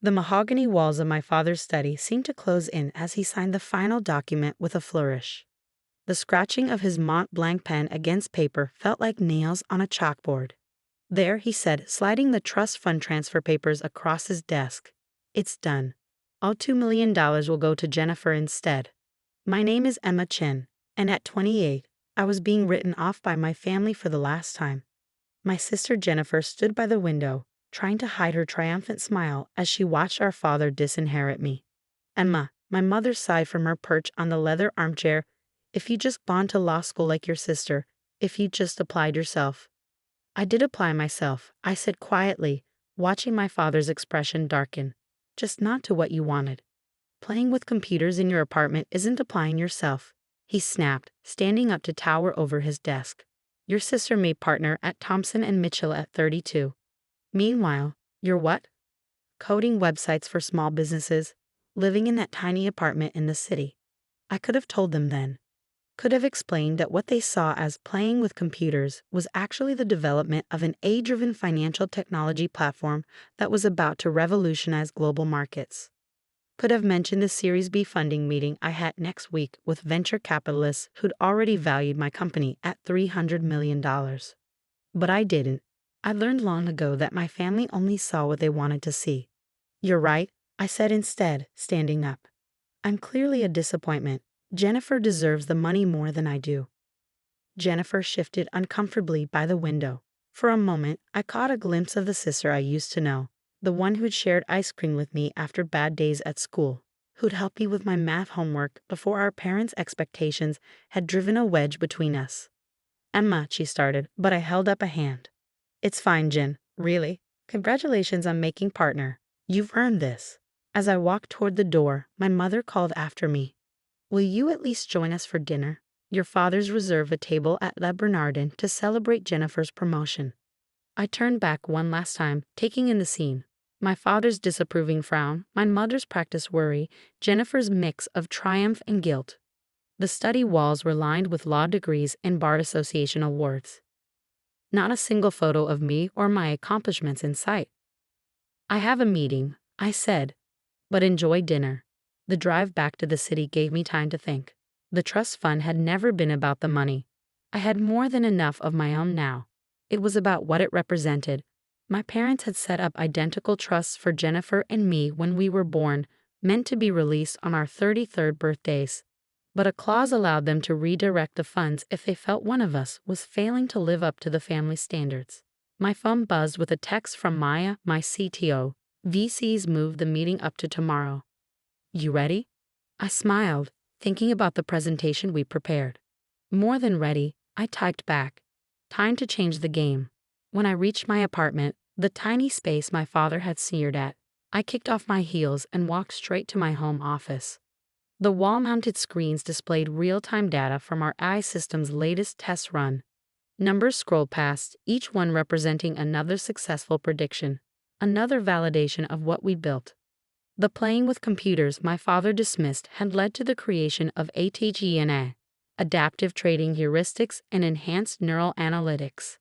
The mahogany walls of my father's study seemed to close in as he signed the final document with a flourish. The scratching of his Mont Blanc pen against paper felt like nails on a chalkboard. There, he said, sliding the trust fund transfer papers across his desk. It's done. All $2 million will go to Jennifer instead. My name is Emma Chen, and at 28, I was being written off by my family for the last time. My sister Jennifer stood by the window, trying to hide her triumphant smile as she watched our father disinherit me. Emma, my mother sighed from her perch on the leather armchair, if you just gone to law school like your sister, if you just applied yourself. I did apply myself, I said quietly, watching my father's expression darken. Just not to what you wanted. Playing with computers in your apartment isn't applying yourself, he snapped, standing up to tower over his desk. Your sister made partner at Thompson and Mitchell at 32. Meanwhile, you're what? Coding websites for small businesses, living in that tiny apartment in the city. I could have told them then. Could have explained that what they saw as playing with computers was actually the development of an AI-driven financial technology platform that was about to revolutionize global markets. Could have mentioned the Series B funding meeting I had next week with venture capitalists who'd already valued my company at $300 million. But I didn't. I learned long ago that my family only saw what they wanted to see. You're right, I said instead, standing up. I'm clearly a disappointment. Jennifer deserves the money more than I do. Jennifer shifted uncomfortably by the window. For a moment, I caught a glimpse of the sister I used to know, the one who'd shared ice cream with me after bad days at school, who'd helped me with my math homework before our parents' expectations had driven a wedge between us. Emma, she started, but I held up a hand. It's fine, Jen, really. Congratulations on making partner. You've earned this. As I walked toward the door, my mother called after me. Will you at least join us for dinner? Your father's reserved a table at Le Bernardin to celebrate Jennifer's promotion. I turned back one last time, taking in the scene. My father's disapproving frown, my mother's practiced worry, Jennifer's mix of triumph and guilt. The study walls were lined with law degrees and bar association awards. Not a single photo of me or my accomplishments in sight. I have a meeting, I said, but enjoy dinner. The drive back to the city gave me time to think. The trust fund had never been about the money. I had more than enough of my own now. It was about what it represented. My parents had set up identical trusts for Jennifer and me when we were born, meant to be released on our 33rd birthdays. But a clause allowed them to redirect the funds if they felt one of us was failing to live up to the family standards. My phone buzzed with a text from Maya, my CTO. VCs moved the meeting up to tomorrow. You ready? I smiled, thinking about the presentation we prepared. More than ready, I typed back. Time to change the game. When I reached my apartment, the tiny space my father had sneered at, I kicked off my heels and walked straight to my home office. The wall-mounted screens displayed real-time data from our AI system's latest test run. Numbers scrolled past, each one representing another successful prediction, another validation of what we built. The playing with computers my father dismissed had led to the creation of ATGNA, adaptive trading heuristics and enhanced neural analytics,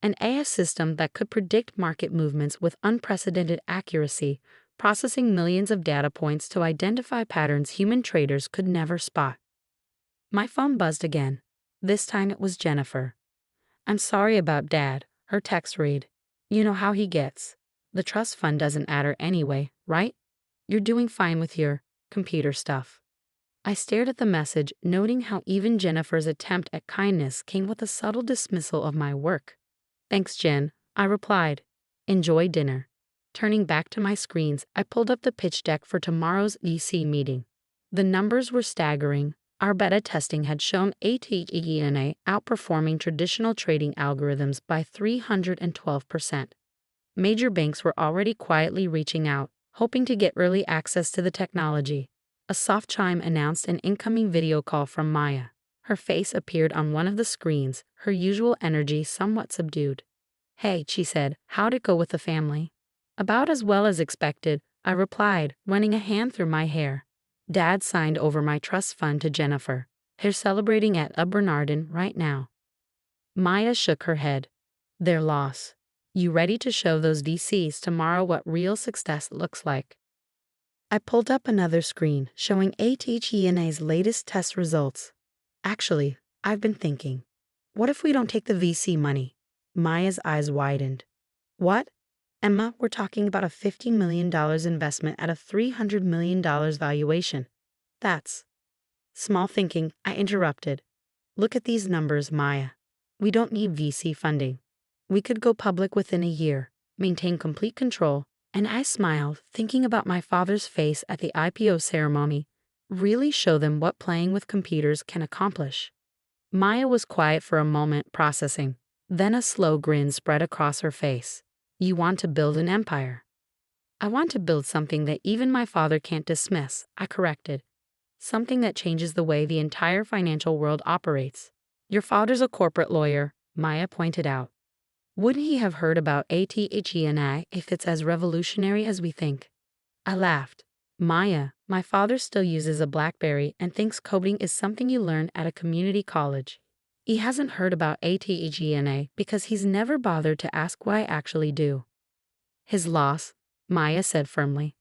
an AI system that could predict market movements with unprecedented accuracy, processing millions of data points to identify patterns human traders could never spot. My phone buzzed again. This time it was Jennifer. I'm sorry about Dad, her text read. You know how he gets. The trust fund doesn't matter anyway, right? You're doing fine with your computer stuff. I stared at the message, noting how even Jennifer's attempt at kindness came with a subtle dismissal of my work. Thanks, Jen, I replied. Enjoy dinner. Turning back to my screens, I pulled up the pitch deck for tomorrow's EC meeting. The numbers were staggering. Our beta testing had shown ATGNA outperforming traditional trading algorithms by 312%. Major banks were already quietly reaching out, hoping to get early access to the technology. A soft chime announced an incoming video call from Maya. Her face appeared on one of the screens, her usual energy somewhat subdued. Hey, she said, how'd it go with the family? About as well as expected, I replied, running a hand through my hair. Dad signed over my trust fund to Jennifer. They're celebrating at Le Bernardin right now. Maya shook her head. Their loss. You ready to show those DCs tomorrow what real success looks like? I pulled up another screen showing ATHENA's latest test results. Actually, I've been thinking, what if we don't take the VC money? Maya's eyes widened. What? Emma, we're talking about a $50 million investment at a $300 million valuation. That's small thinking, I interrupted. Look at these numbers, Maya. We don't need VC funding. We could go public within a year, maintain complete control, and I smiled, thinking about my father's face at the IPO ceremony. Really show them what playing with computers can accomplish. Maya was quiet for a moment, processing. Then a slow grin spread across her face. You want to build an empire. I want to build something that even my father can't dismiss, I corrected. Something that changes the way the entire financial world operates. Your father's a corporate lawyer, Maya pointed out. Wouldn't he have heard about ATHENI if it's as revolutionary as we think? I laughed. Maya, my father still uses a BlackBerry and thinks coding is something you learn at a community college. He hasn't heard about ATHENA because he's never bothered to ask what I actually do. His loss, Maya said firmly.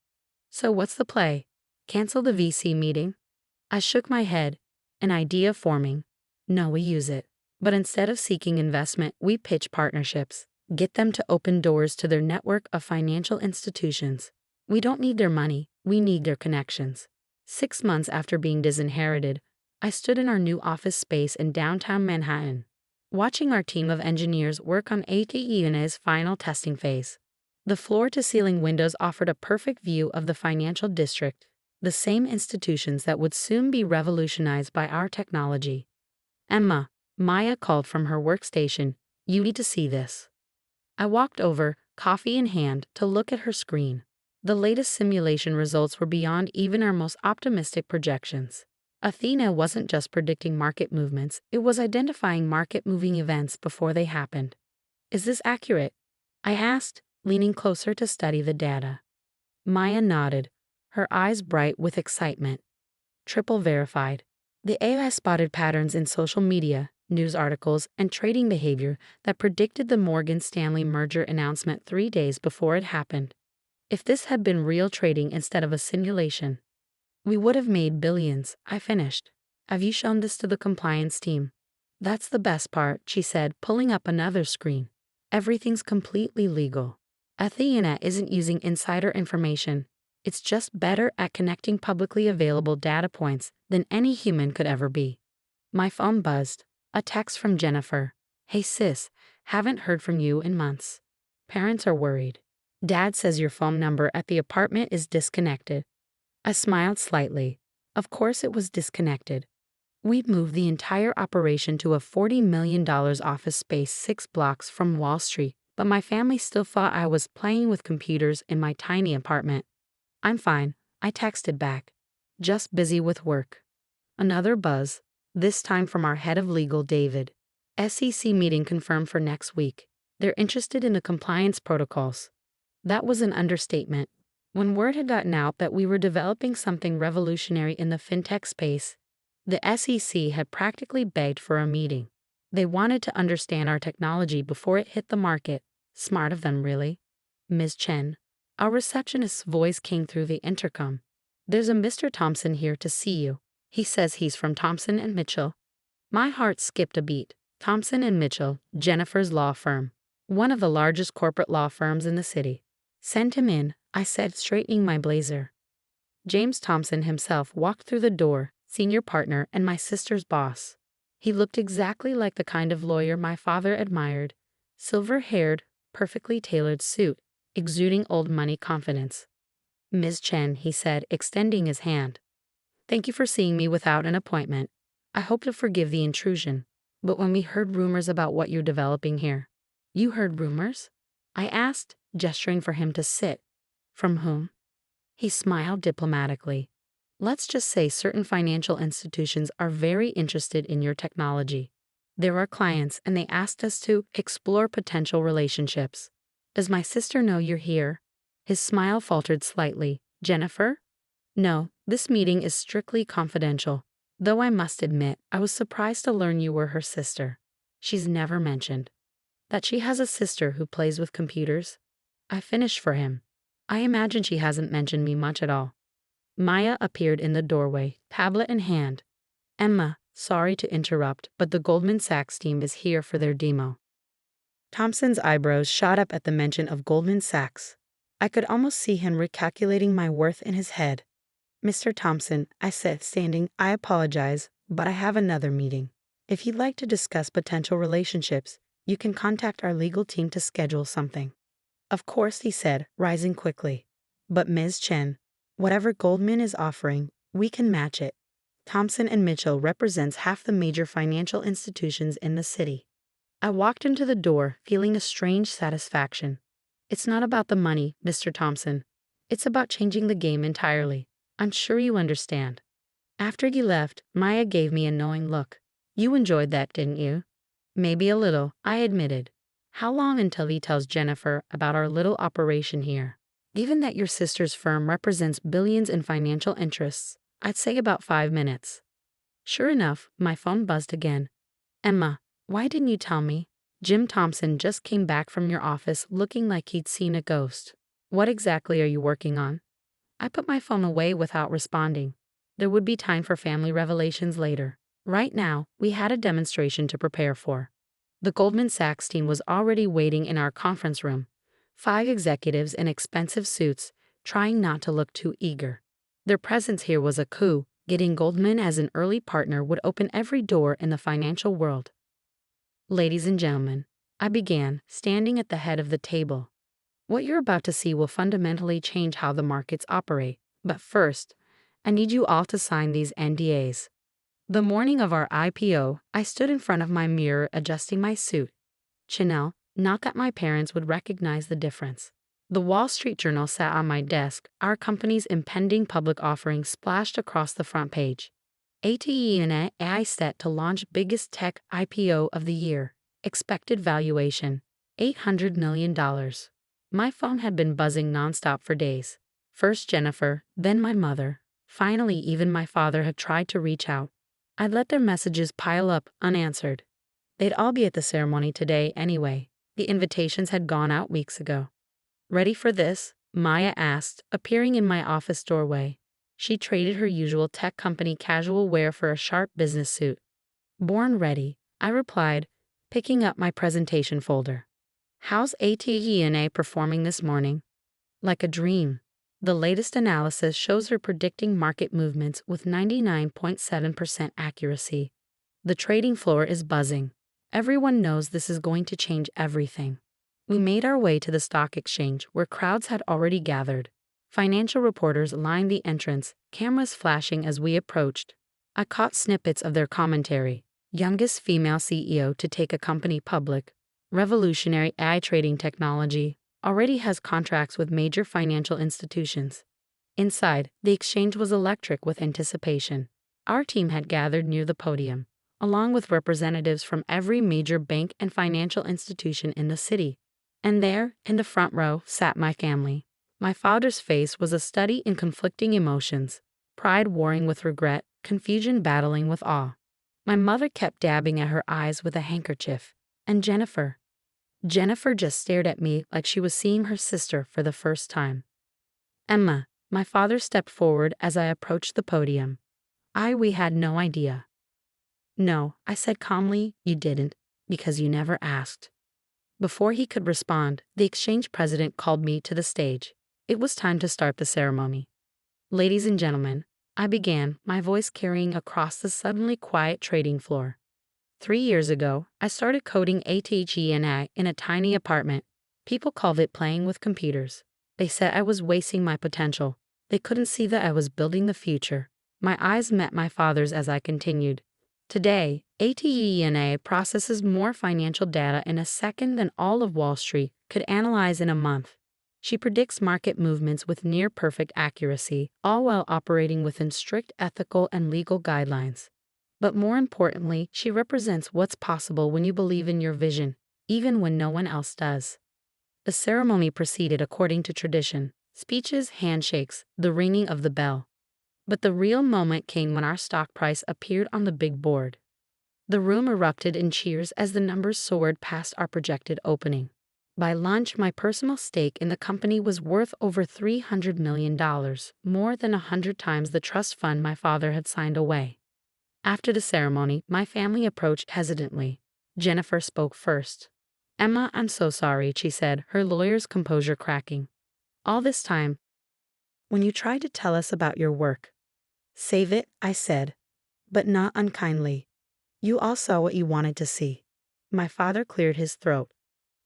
So what's the play? Cancel the VC meeting? I shook my head, an idea forming. No, we use it. But instead of seeking investment, we pitch partnerships, get them to open doors to their network of financial institutions. We don't need their money, we need their connections. 6 months after being disinherited, I stood in our new office space in downtown Manhattan, watching our team of engineers work on ATENA's final testing phase. The floor-to-ceiling windows offered a perfect view of the financial district, the same institutions that would soon be revolutionized by our technology. Emma, Maya called from her workstation, you need to see this. I walked over, coffee in hand, to look at her screen. The latest simulation results were beyond even our most optimistic projections. Athena wasn't just predicting market movements, it was identifying market-moving events before they happened. Is this accurate? I asked, leaning closer to study the data. Maya nodded, her eyes bright with excitement. Triple verified. The AI spotted patterns in social media, news articles, and trading behavior that predicted the Morgan Stanley merger announcement 3 days before it happened. If this had been real trading instead of a simulation, we would have made billions, I finished. Have you shown this to the compliance team? That's the best part, she said, pulling up another screen. Everything's completely legal. Athena isn't using insider information. It's just better at connecting publicly available data points than any human could ever be. My phone buzzed. A text from Jennifer. Hey sis, haven't heard from you in months. Parents are worried. Dad says your phone number at the apartment is disconnected. I smiled slightly. Of course it was disconnected. We'd moved the entire operation to a $40 million office space 6 blocks from Wall Street, but my family still thought I was playing with computers in my tiny apartment. I'm fine, I texted back. Just busy with work. Another buzz, this time from our head of legal, David. SEC meeting confirmed for next week. They're interested in the compliance protocols. That was an understatement. When word had gotten out that we were developing something revolutionary in the fintech space, the SEC had practically begged for a meeting. They wanted to understand our technology before it hit the market. Smart of them, really. Ms. Chen. Our receptionist's voice came through the intercom. There's a Mr. Thompson here to see you. He says he's from Thompson and Mitchell. My heart skipped a beat. Thompson and Mitchell, Jennifer's law firm. One of the largest corporate law firms in the city. Send him in, I said, straightening my blazer. James Thompson himself walked through the door, senior partner and my sister's boss. He looked exactly like the kind of lawyer my father admired. Silver-haired, perfectly tailored suit, exuding old money confidence. Ms. Chen, he said, extending his hand. Thank you for seeing me without an appointment. I hope to forgive the intrusion. But when we heard rumors about what you're developing here. You heard rumors? I asked, gesturing for him to sit. From whom? He smiled diplomatically. Let's just say certain financial institutions are very interested in your technology. They're our clients and they asked us to explore potential relationships. Does my sister know you're here? His smile faltered slightly. Jennifer? No, this meeting is strictly confidential. Though I must admit, I was surprised to learn you were her sister. She's never mentioned that she has a sister who plays with computers. I finished for him. I imagine she hasn't mentioned me much at all. Maya appeared in the doorway, tablet in hand. Emma, sorry to interrupt, but the Goldman Sachs team is here for their demo. Thompson's eyebrows shot up at the mention of Goldman Sachs. I could almost see him recalculating my worth in his head. Mr. Thompson, I said, standing, I apologize, but I have another meeting. If you'd like to discuss potential relationships, you can contact our legal team to schedule something. Of course, he said, rising quickly. But Ms. Chen, whatever Goldman is offering, we can match it. Thompson and Mitchell represents half the major financial institutions in the city. I walked into the door, feeling a strange satisfaction. It's not about the money, Mr. Thompson. It's about changing the game entirely. I'm sure you understand. After he left, Maya gave me a knowing look. You enjoyed that, didn't you? Maybe a little, I admitted. How long until he tells Jennifer about our little operation here? Given that your sister's firm represents billions in financial interests, I'd say about 5 minutes. Sure enough, my phone buzzed again. Emma, why didn't you tell me? Jim Thompson just came back from your office looking like he'd seen a ghost. What exactly are you working on? I put my phone away without responding. There would be time for family revelations later. Right now, we had a demonstration to prepare for. The Goldman Sachs team was already waiting in our conference room. 5 executives in expensive suits, trying not to look too eager. Their presence here was a coup. Getting Goldman as an early partner would open every door in the financial world. Ladies and gentlemen, I began, standing at the head of the table. What you're about to see will fundamentally change how the markets operate. But first, I need you all to sign these NDAs. The morning of our IPO, I stood in front of my mirror adjusting my suit. Chanel, not that my parents would recognize the difference. The Wall Street Journal sat on my desk, our company's impending public offering splashed across the front page. ATE and AI set to launch biggest tech IPO of the year. Expected valuation, $800 million. My phone had been buzzing nonstop for days. First Jennifer, then my mother. Finally, even my father had tried to reach out. I'd let their messages pile up unanswered. They'd all be at the ceremony today anyway. The invitations had gone out weeks ago. Ready for this? Maya asked, appearing in my office doorway. She traded her usual tech company casual wear for a sharp business suit. Born ready, I replied, picking up my presentation folder. How's ATE&A performing this morning? Like a dream. The latest analysis shows her predicting market movements with 99.7% accuracy. The trading floor is buzzing. Everyone knows this is going to change everything. We made our way to the stock exchange where crowds had already gathered. Financial reporters lined the entrance, cameras flashing as we approached. I caught snippets of their commentary. Youngest female CEO to take a company public. Revolutionary AI trading technology. Already has contracts with major financial institutions. Inside, the exchange was electric with anticipation. Our team had gathered near the podium, along with representatives from every major bank and financial institution in the city. And there, in the front row, sat my family. My father's face was a study in conflicting emotions, pride warring with regret, confusion battling with awe. My mother kept dabbing at her eyes with a handkerchief. And Jennifer just stared at me like she was seeing her sister for the first time. Emma, my father stepped forward as I approached the podium. We had no idea. No, I said calmly, you didn't, because you never asked. Before he could respond, the exchange president called me to the stage. It was time to start the ceremony. Ladies and gentlemen, I began, my voice carrying across the suddenly quiet trading floor. 3 years ago, I started coding ATGNI in a tiny apartment. People called it playing with computers. They said I was wasting my potential. They couldn't see that I was building the future. My eyes met my father's as I continued. Today, ATENA processes more financial data in a second than all of Wall Street could analyze in a month. She predicts market movements with near-perfect accuracy, all while operating within strict ethical and legal guidelines. But more importantly, she represents what's possible when you believe in your vision, even when no one else does. The ceremony proceeded according to tradition: speeches, handshakes, the ringing of the bell. But the real moment came when our stock price appeared on the big board. The room erupted in cheers as the numbers soared past our projected opening. By lunch, my personal stake in the company was worth over $300 million, more than 100 times the trust fund my father had signed away. After the ceremony, my family approached hesitantly. Jennifer spoke first. "Emma, I'm so sorry," she said, her lawyer's composure cracking. "All this time, when you tried to tell us about your work." "Save it," I said, but not unkindly. "You all saw what you wanted to see." My father cleared his throat.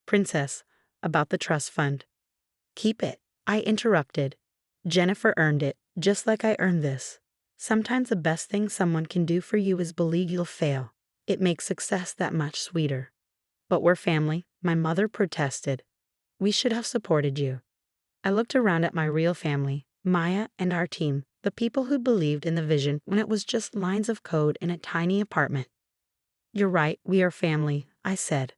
"Princess, about the trust fund." "Keep it," I interrupted. "Jennifer earned it, just like I earned this. Sometimes the best thing someone can do for you is believe you'll fail. It makes success that much sweeter." "But we're family," my mother protested. "We should have supported you." I looked around at my real family, Maya and our team, the people who believed in the vision when it was just lines of code in a tiny apartment. "You're right, we are family," I said.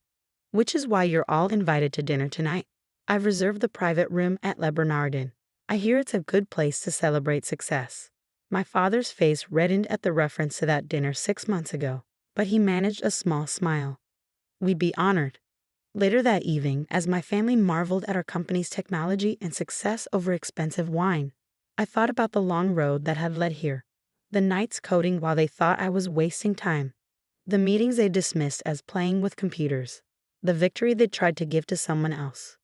"Which is why you're all invited to dinner tonight. I've reserved the private room at Le Bernardin. I hear it's a good place to celebrate success." My father's face reddened at the reference to that dinner 6 months ago, but he managed a small smile. "We'd be honored." Later that evening, as my family marveled at our company's technology and success over expensive wine, I thought about the long road that had led here, the nights coding while they thought I was wasting time, the meetings they dismissed as playing with computers, the victory they tried to give to someone else.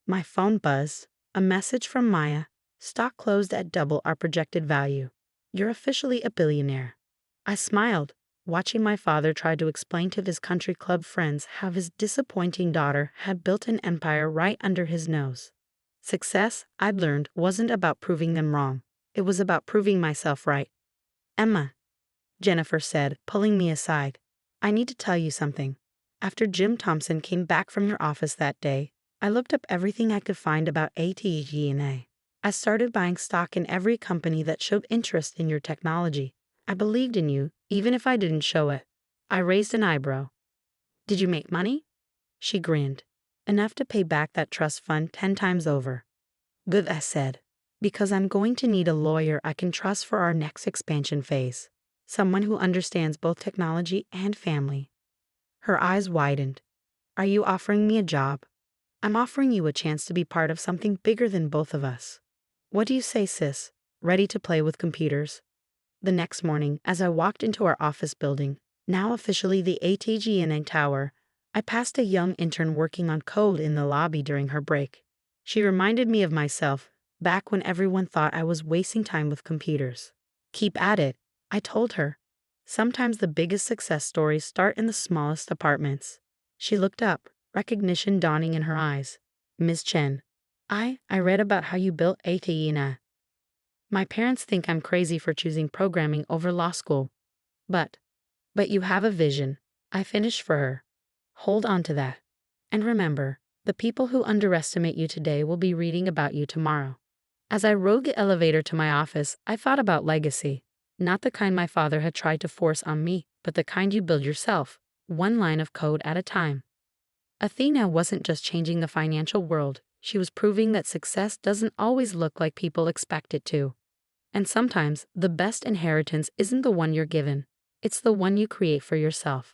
My phone buzzed, a message from Maya. "Stock closed at double our projected value. You're officially a billionaire." I smiled, watching my father try to explain to his country club friends how his disappointing daughter had built an empire right under his nose. Success, I'd learned, wasn't about proving them wrong. It was about proving myself right. "Emma," Jennifer said, pulling me aside, "I need to tell you something. After Jim Thompson came back from your office that day, I looked up everything I could find about ATG&A. I started buying stock in every company that showed interest in your technology. I believed in you, even if I didn't show it." I raised an eyebrow. "Did you make money?" She grinned. "Enough to pay back that trust fund 10 times over." "Good," I said, "because I'm going to need a lawyer I can trust for our next expansion phase. Someone who understands both technology and family." Her eyes widened. "Are you offering me a job?" "I'm offering you a chance to be part of something bigger than both of us. What do you say, sis? Ready to play with computers?" The next morning, as I walked into our office building, now officially the ATG&A Tower, I passed a young intern working on code in the lobby during her break. She reminded me of myself, back when everyone thought I was wasting time with computers. "Keep at it," I told her. "Sometimes the biggest success stories start in the smallest apartments." She looked up, recognition dawning in her eyes. "Ms. Chen, I read about how you built ATG&A. My parents think I'm crazy for choosing programming over law school. But you have a vision," I finished for her. "Hold on to that. And remember, the people who underestimate you today will be reading about you tomorrow." As I rode the elevator to my office, I thought about legacy. Not the kind my father had tried to force on me, but the kind you build yourself, one line of code at a time. Athena wasn't just changing the financial world, she was proving that success doesn't always look like people expect it to. And sometimes, the best inheritance isn't the one you're given, it's the one you create for yourself.